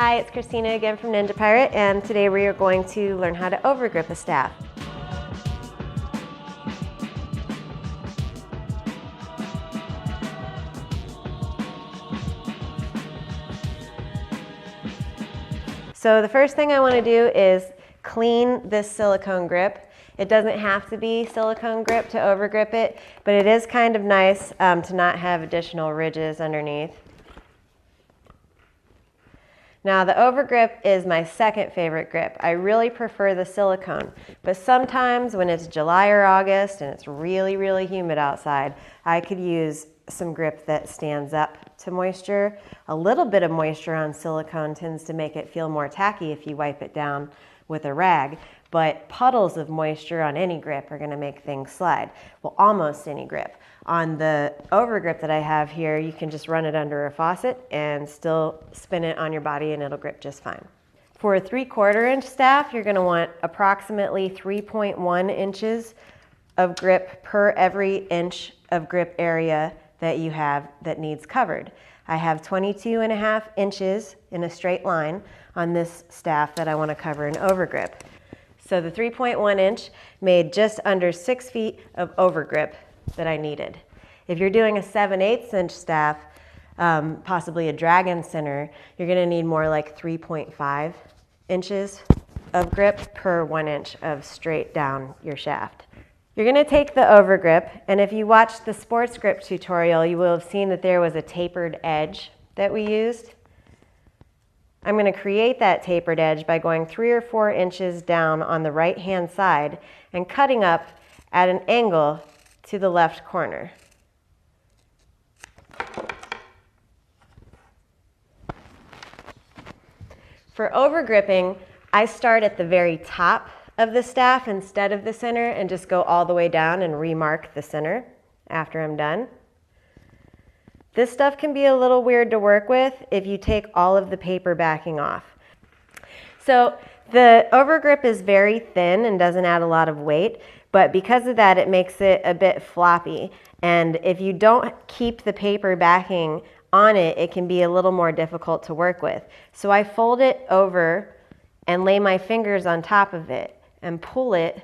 Hi, it's Christina again from Ninja Pirate, and today we are going to learn how to overgrip a staff. So the first thing I want to do is clean this silicone grip. It doesn't have to be silicone grip to overgrip it, but it is kind of nice to not have additional ridges underneath. Now the overgrip is my second favorite grip. I really prefer the silicone, but sometimes when it's July or August and it's really, really humid outside, I could use some grip that stands up to moisture. A little bit of moisture on silicone tends to make it feel more tacky if you wipe it down with a rag, but puddles of moisture on any grip are going to make things slide. Well, almost any grip. On the overgrip that I have here, you can just run it under a faucet and still spin it on your body and it'll grip just fine. For a 3/4 inch staff, you're going to want approximately 3.1 inches of grip per every inch of grip area that you have that needs covered. I have 22.5 inches in a straight line on this staff that I want to cover in overgrip. So the 3.1 inch made just under 6 feet of overgrip that I needed. If you're doing a 7/8 inch staff, possibly a dragon center, you're going to need more like 3.5 inches of grip per 1 inch of straight down your shaft. You're going to take the overgrip, and if you watched the sports grip tutorial, you will have seen that there was a tapered edge that we used. I'm going to create that tapered edge by going 3 or 4 inches down on the right hand side and cutting up at an angle to the left corner. For overgripping, I start at the very top of the staff instead of the center and just go all the way down and remark the center after I'm done. This stuff can be a little weird to work with if you take all of the paper backing off. So the overgrip is very thin and doesn't add a lot of weight, but because of that, it makes it a bit floppy. And if you don't keep the paper backing on it, it can be a little more difficult to work with. So I fold it over and lay my fingers on top of it and pull it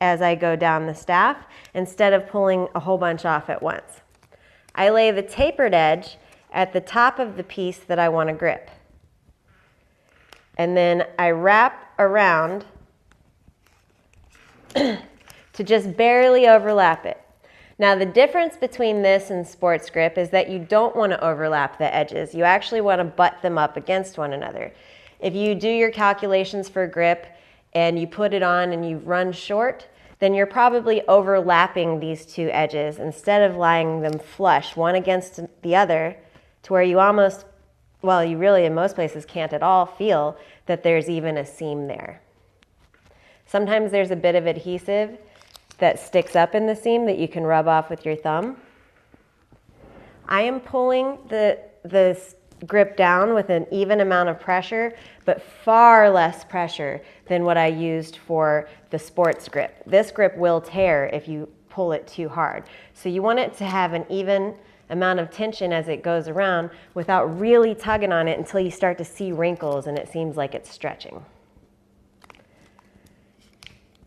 as I go down the staff instead of pulling a whole bunch off at once. I lay the tapered edge at the top of the piece that I want to grip. And then I wrap around to just barely overlap it. Now the difference between this and sports grip is that you don't want to overlap the edges. You actually want to butt them up against one another. If you do your calculations for grip and you put it on and you run short, then you're probably overlapping these two edges instead of lying them flush, one against the other, to where you almost, well, you really in most places can't at all feel that there's even a seam there. Sometimes there's a bit of adhesive that sticks up in the seam that you can rub off with your thumb. I am pulling the grip down with an even amount of pressure, but far less pressure than what I used for the sports grip. This grip will tear if you pull it too hard. So you want it to have an even amount of tension as it goes around without really tugging on it until you start to see wrinkles and it seems like it's stretching.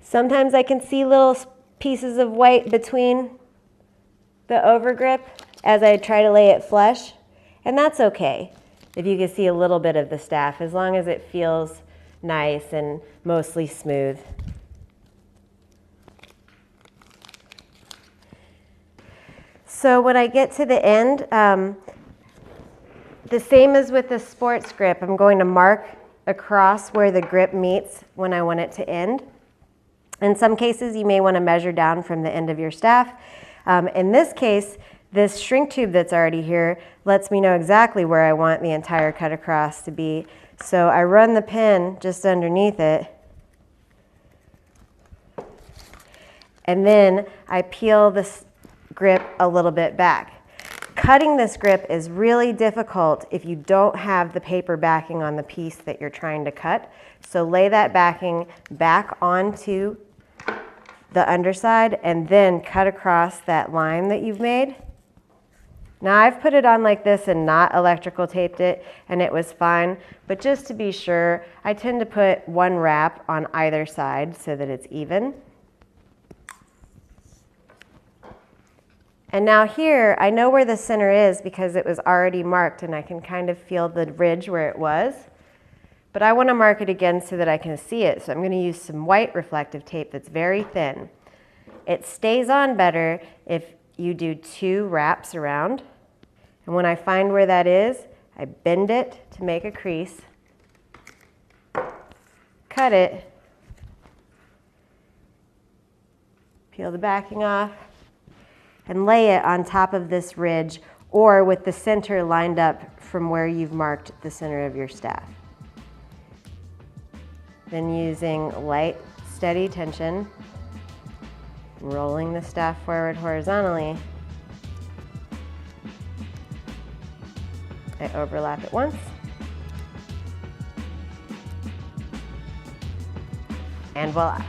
Sometimes I can see little pieces of white between the overgrip as I try to lay it flush. And that's okay if you can see a little bit of the staff, as long as it feels nice and mostly smooth. So when I get to the end, the same as with the sports grip, I'm going to mark across where the grip meets when I want it to end. In some cases, you may want to measure down from the end of your staff. In this case, this shrink tube that's already here lets me know exactly where I want the entire cut across to be. So I run the pin just underneath it, and then I peel this grip a little bit back. Cutting this grip is really difficult if you don't have the paper backing on the piece that you're trying to cut. So lay that backing back onto the underside and then cut across that line that you've made. Now I've put it on like this and not electrical taped it, and it was fine, but just to be sure, I tend to put one wrap on either side so that it's even. And now here, I know where the center is because it was already marked and I can kind of feel the ridge where it was. But I want to mark it again so that I can see it, so I'm going to use some white reflective tape that's very thin. It stays on better if you do 2 wraps around. And when I find where that is, I bend it to make a crease, cut it, peel the backing off, and lay it on top of this ridge or with the center lined up from where you've marked the center of your staff. Then using light, steady tension, rolling the staff forward horizontally, I overlap it once, and voila.